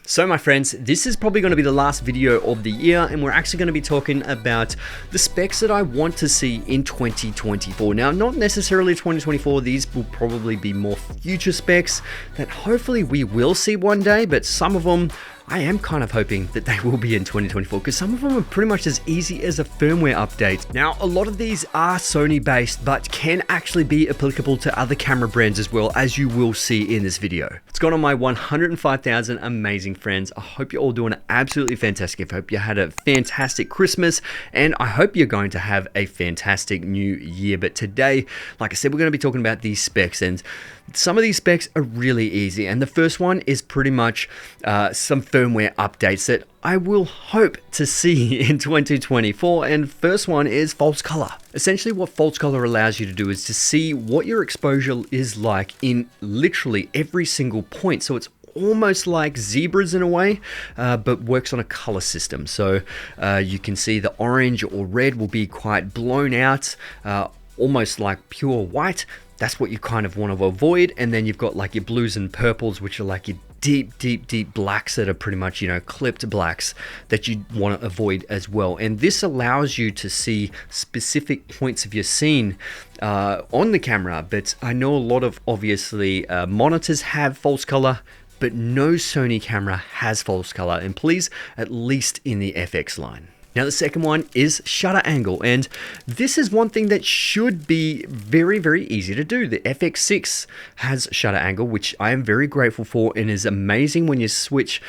So my friends, this is probably going to be the last video of the year, and we're actually going to be talking about the specs that I want to see in 2024. Now, not necessarily 2024, these will probably be more future specs that hopefully we will see one day, but some of them I am kind of hoping that they will be in 2024 because some of them are pretty much as easy as a firmware update. Now, a lot of these are Sony based, but can actually be applicable to other camera brands as well, as you will see in this video. It's gone on my 105,000 amazing friends. I hope you're all doing absolutely fantastic. I hope you had a fantastic Christmas, and I hope you're going to have a fantastic new year. But today, like I said, we're going to be talking about these specs, and some of these specs are really easy. And the first one is pretty much some firmware updates that I will hope to see in 2024. And first one is false color. Essentially what false color allows you to do is to see what your exposure is like in literally every single point. So it's almost like zebras in a way, but works on a color system. So you can see the orange or red will be quite blown out, almost like pure white. That's what you kind of want to avoid. And then you've got like your blues and purples, which are like your deep blacks that are pretty much, you know, clipped blacks that you want to avoid as well. And this allows you to see specific points of your scene on the camera. But I know a lot of obviously monitors have false color, but no Sony camera has false color, and please, at least in the FX line. Now, the second one is shutter angle, and this is one thing that should be very, very easy to do. The FX6 has shutter angle, which I am very grateful for, and is amazing when you switch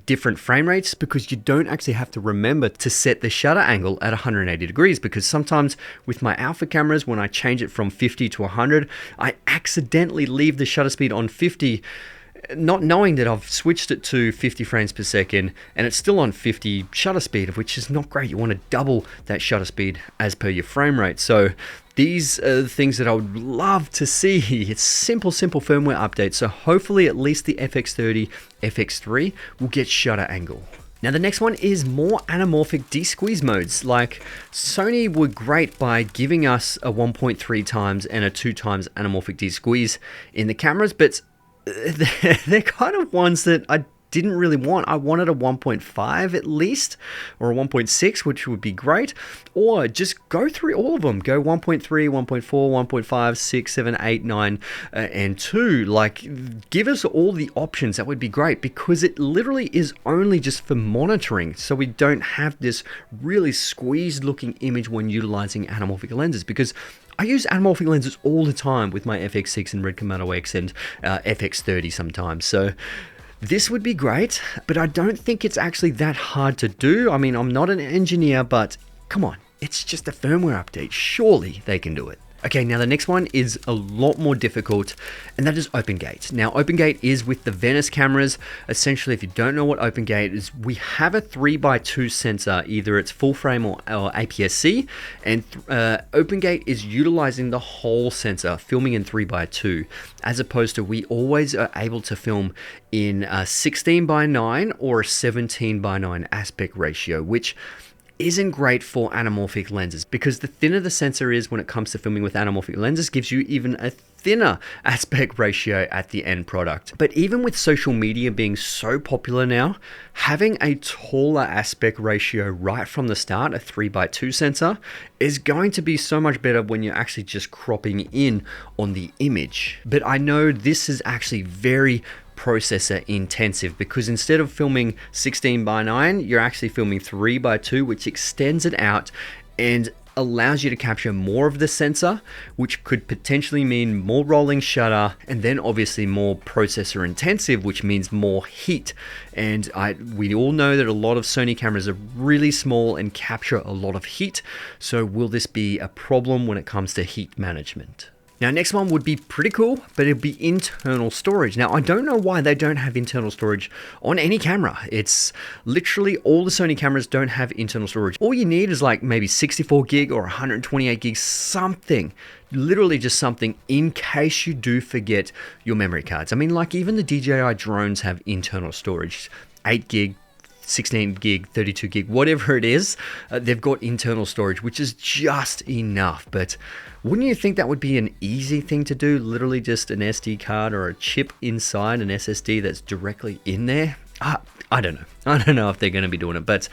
different frame rates, because you don't actually have to remember to set the shutter angle at 180 degrees, because sometimes with my alpha cameras, when I change it from 50 to 100, I accidentally leave the shutter speed on 50, not knowing that I've switched it to 50 frames per second, and it's still on 50 shutter speed, which is not great. You want to double that shutter speed as per your frame rate. So these are the things that I would love to see. It's simple firmware updates. So hopefully at least the FX30, FX3 will get shutter angle. Now, the next one is more anamorphic de-squeeze modes. Like, Sony were great by giving us a 1.3 times and a 2 times anamorphic de-squeeze in the cameras, but they're kind of ones that I didn't really want. I wanted a 1.5 at least, or a 1.6, which would be great. Or just go through all of them. Go 1.3, 1.4, 1.5, 6, 7, 8, 9, and 2. Like, give us all the options. That would be great, because it literally is only just for monitoring. So we don't have this really squeezed looking image when utilizing anamorphic lenses, because I use anamorphic lenses all the time with my FX6 and Red Commando X and FX30 sometimes. So this would be great, but I don't think it's actually that hard to do. I mean, I'm not an engineer, but come on, it's just a firmware update. Surely they can do it. Okay, now the next one is a lot more difficult, and that is open gate. Now, open gate is with the Venice cameras. Essentially, if you don't know what open gate is, we have a 3x2 sensor, either it's full frame or APS-C, and open gate is utilizing the whole sensor, filming in 3x2, as opposed to we always are able to film in 16:9 or a 17:9 aspect ratio, which isn't great for anamorphic lenses, because the thinner the sensor is when it comes to filming with anamorphic lenses gives you even a thinner aspect ratio at the end product. But even with social media being so popular now, having a taller aspect ratio right from the start, a 3x2 sensor, is going to be so much better when you're actually just cropping in on the image. But I know this is actually very processor intensive, because instead of filming 16:9, you're actually filming 3x2, which extends it out and allows you to capture more of the sensor, which could potentially mean more rolling shutter, and then obviously more processor intensive, which means more heat. And we all know that a lot of Sony cameras are really small and capture a lot of heat. So will this be a problem when it comes to heat management? Now, next one would be pretty cool, but it'd be internal storage. Now, I don't know why they don't have internal storage on any camera. It's literally all the Sony cameras don't have internal storage. All you need is like maybe 64 gig or 128 gig, something. Literally just something in case you do forget your memory cards. I mean, like even the DJI drones have internal storage, 8 gig, 16 gig, 32 gig, whatever it is, they've got internal storage, which is just enough. But wouldn't you think that would be an easy thing to do? Literally just an SD card or a chip inside an SSD that's directly in there. I don't know. I don't know if they're going to be doing it, but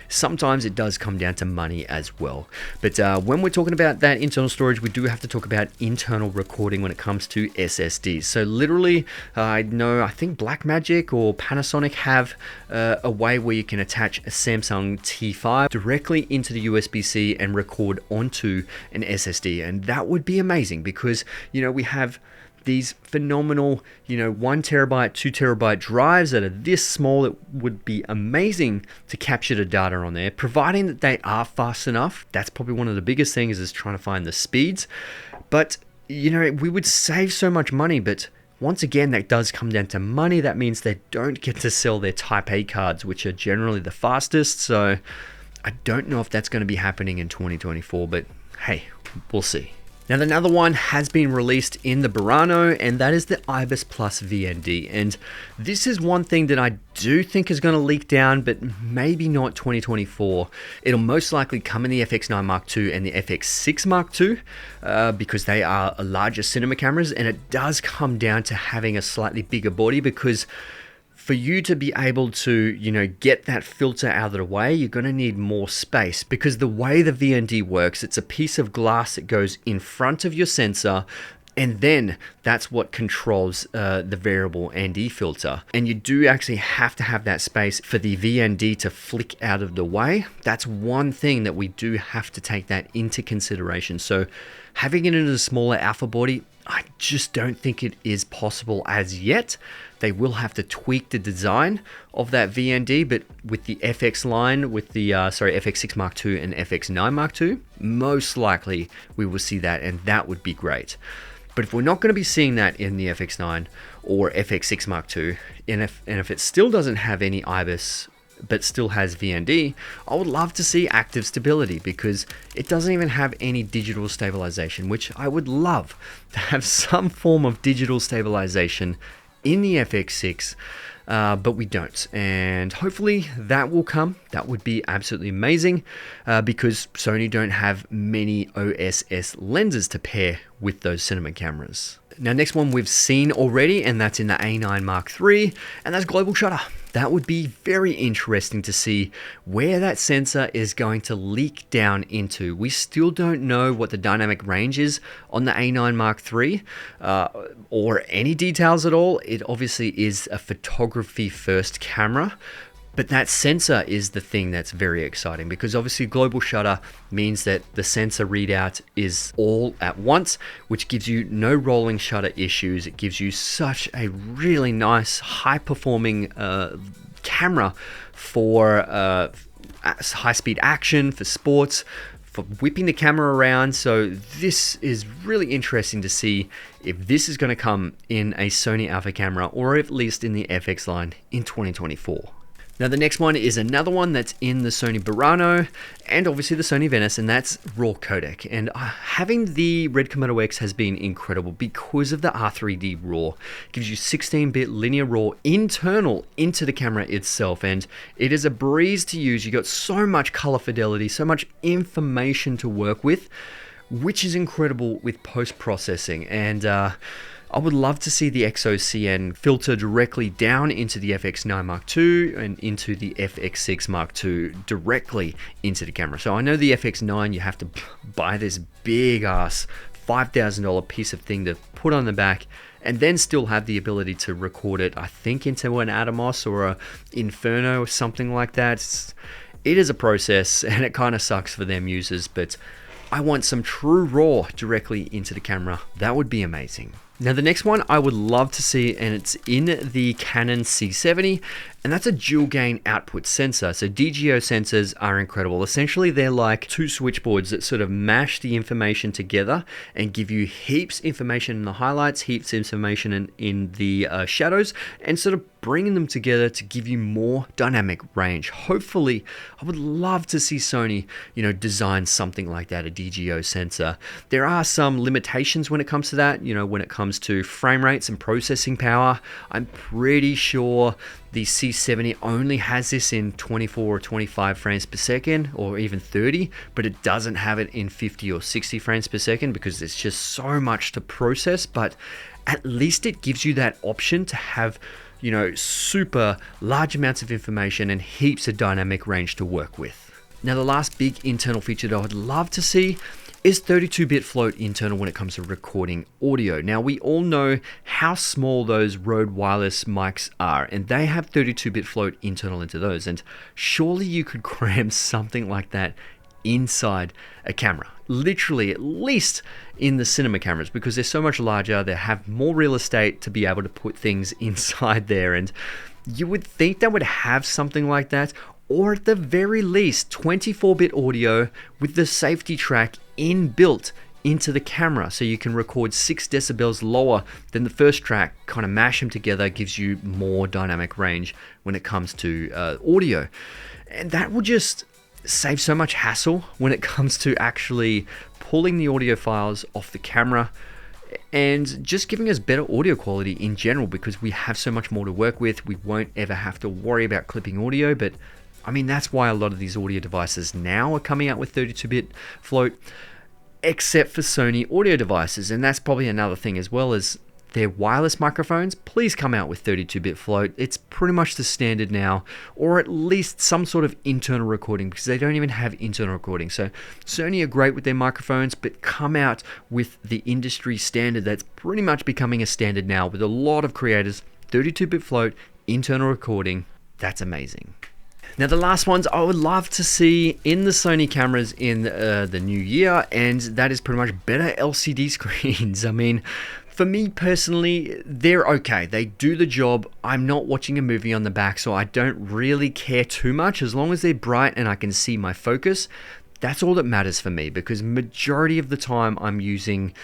sometimes it does come down to money as well. But when we're talking about that internal storage, we do have to talk about internal recording when it comes to SSDs. So literally, I think Blackmagic or Panasonic have a way where you can attach a Samsung T5 directly into the USB-C and record onto an SSD. And that would be amazing because, we have these phenomenal, 1 terabyte, 2 terabyte drives that are this small. It would be amazing to capture the data on there, providing that they are fast enough. That's probably one of the biggest things, is trying to find the speeds. But, we would save so much money, but once again, that does come down to money. That means they don't get to sell their Type A cards, which are generally the fastest. So I don't know if that's going to be happening in 2024, but hey, we'll see. Now, another one has been released in the Burano, and that is the IBIS Plus VND. And this is one thing that I do think is going to leak down, but maybe not 2024. It'll most likely come in the FX9 Mark II and the FX6 Mark II because they are larger cinema cameras, and it does come down to having a slightly bigger body, because for you to be able to, get that filter out of the way, you're going to need more space, because the way the VND works, it's a piece of glass that goes in front of your sensor, and then that's what controls the variable ND filter. And you do actually have to have that space for the VND to flick out of the way. That's one thing that we do have to take that into consideration. So having it in a smaller alpha body, I just don't think it is possible as yet. They will have to tweak the design of that VND, but with the FX line, with the FX6 Mark II and FX9 Mark II, most likely we will see that, and that would be great. But if we're not going to be seeing that in the FX9 or FX6 Mark II, and if it still doesn't have any IBIS but still has VND, I would love to see active stability, because it doesn't even have any digital stabilization, which I would love to have some form of digital stabilization in the FX6, but we don't. And hopefully that will come. That would be absolutely amazing, because Sony don't have many OSS lenses to pair with those cinema cameras. Now, next one we've seen already, and that's in the A9 Mark III, and that's global shutter. That would be very interesting to see where that sensor is going to leak down into. We still don't know what the dynamic range is on the A9 Mark III, or any details at all. It obviously is a photography first camera, but that sensor is the thing that's very exciting, because obviously global shutter means that the sensor readout is all at once, which gives you no rolling shutter issues. It gives you such a really nice, high-performing camera for high-speed action, for sports, for whipping the camera around. So this is really interesting to see if this is going to come in a Sony Alpha camera, or at least in the FX line in 2024. Now, the next one is another one that's in the Sony Burano and obviously the Sony Venice, and that's RAW codec. And having the Red Komodo X has been incredible because of the R3D RAW. It gives you 16-bit linear RAW internal into the camera itself, and it is a breeze to use. You got so much color fidelity, so much information to work with, which is incredible with post-processing. And I would love to see the XOCN filter directly down into the FX9 Mark II and into the FX6 Mark II directly into the camera. So I know the FX9, you have to buy this big ass $5,000 piece of thing to put on the back, and then still have the ability to record it, I think, into an Atomos or a Inferno or something like that. It is a process, and it kind of sucks for them users, but I want some true RAW directly into the camera. That would be amazing. Now, the next one I would love to see, and it's in the Canon C70, and that's a dual gain output sensor. So DGO sensors are incredible. Essentially, they're like two switchboards that sort of mash the information together and give you heaps information in the highlights, heaps information in the shadows, and sort of bringing them together to give you more dynamic range. Hopefully, I would love to see Sony, design something like that, a DGO sensor. There are some limitations when it comes to that, when it comes to frame rates and processing power. I'm pretty sure the C70 only has this in 24 or 25 frames per second, or even 30, but it doesn't have it in 50 or 60 frames per second because there's just so much to process. But at least it gives you that option to have you know, super large amounts of information and heaps of dynamic range to work with. Now, the last big internal feature that I would love to see is 32-bit float internal when it comes to recording audio. Now, we all know how small those Rode wireless mics are, and they have 32-bit float internal into those. And surely you could cram something like that inside a camera. Literally, at least in the cinema cameras, because they're so much larger, they have more real estate to be able to put things inside there. And you would think they would have something like that, or at the very least 24-bit audio with the safety track inbuilt into the camera, so you can record 6 decibels lower than the first track, kind of mash them together, gives you more dynamic range when it comes to audio. And that will just save so much hassle when it comes to actually pulling the audio files off the camera, and just giving us better audio quality in general, because we have so much more to work with. We won't ever have to worry about clipping audio. But I mean, that's why a lot of these audio devices now are coming out with 32-bit float, except for Sony audio devices. And that's probably another thing as well, as their wireless microphones, please come out with 32-bit float. It's pretty much the standard now, or at least some sort of internal recording, because they don't even have internal recording. So Sony are great with their microphones, but come out with the industry standard that's pretty much becoming a standard now with a lot of creators. 32-bit float, internal recording, that's amazing. Now, the last ones I would love to see in the Sony cameras in the new year, and that is pretty much better LCD screens. I mean, for me personally, they're okay. They do the job. I'm not watching a movie on the back, so I don't really care too much. As long as they're bright and I can see my focus, that's all that matters for me, because majority of the time I'm using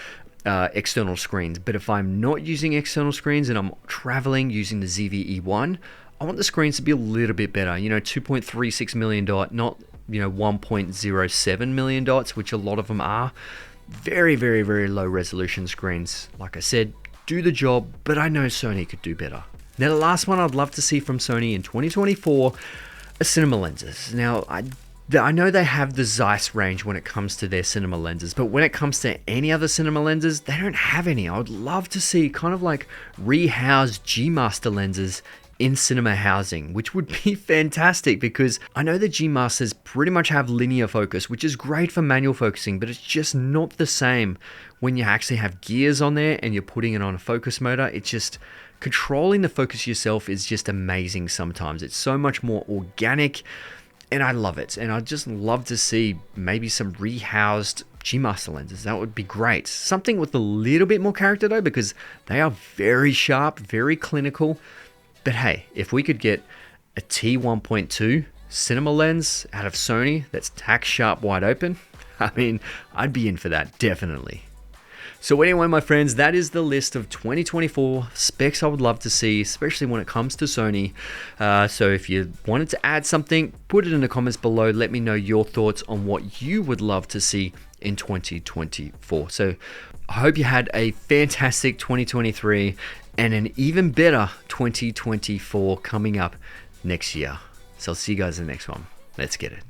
external screens. But if I'm not using external screens and I'm traveling using the ZV-E1, I want the screens to be a little bit better, 2.36 million dot, not 1.07 million dots, which a lot of them are. Very, very, very low resolution screens. Like I said, do the job, but I know Sony could do better. Now, the last one I'd love to see from Sony in 2024 are cinema lenses. Now, I know they have the Zeiss range when it comes to their cinema lenses, but when it comes to any other cinema lenses, they don't have any. I would love to see kind of like rehoused G-Master lenses in cinema housing, which would be fantastic, because I know the G-Masters pretty much have linear focus, which is great for manual focusing, but it's just not the same when you actually have gears on there and you're putting it on a focus motor. It's just controlling the focus yourself is just amazing sometimes. It's so much more organic, and I love it. And I'd just love to see maybe some rehoused G-Master lenses. That would be great. Something with a little bit more character though, because they are very sharp, very clinical. But hey, if we could get a T1.2 cinema lens out of Sony that's tack sharp wide open, I mean, I'd be in for that, definitely. So anyway, my friends, that is the list of 2024 specs I would love to see, especially when it comes to Sony. So if you wanted to add something, put it in the comments below. Let me know your thoughts on what you would love to see in 2024. So I hope you had a fantastic 2023 and an even better 2024 coming up next year. So I'll see you guys in the next one. Let's get it.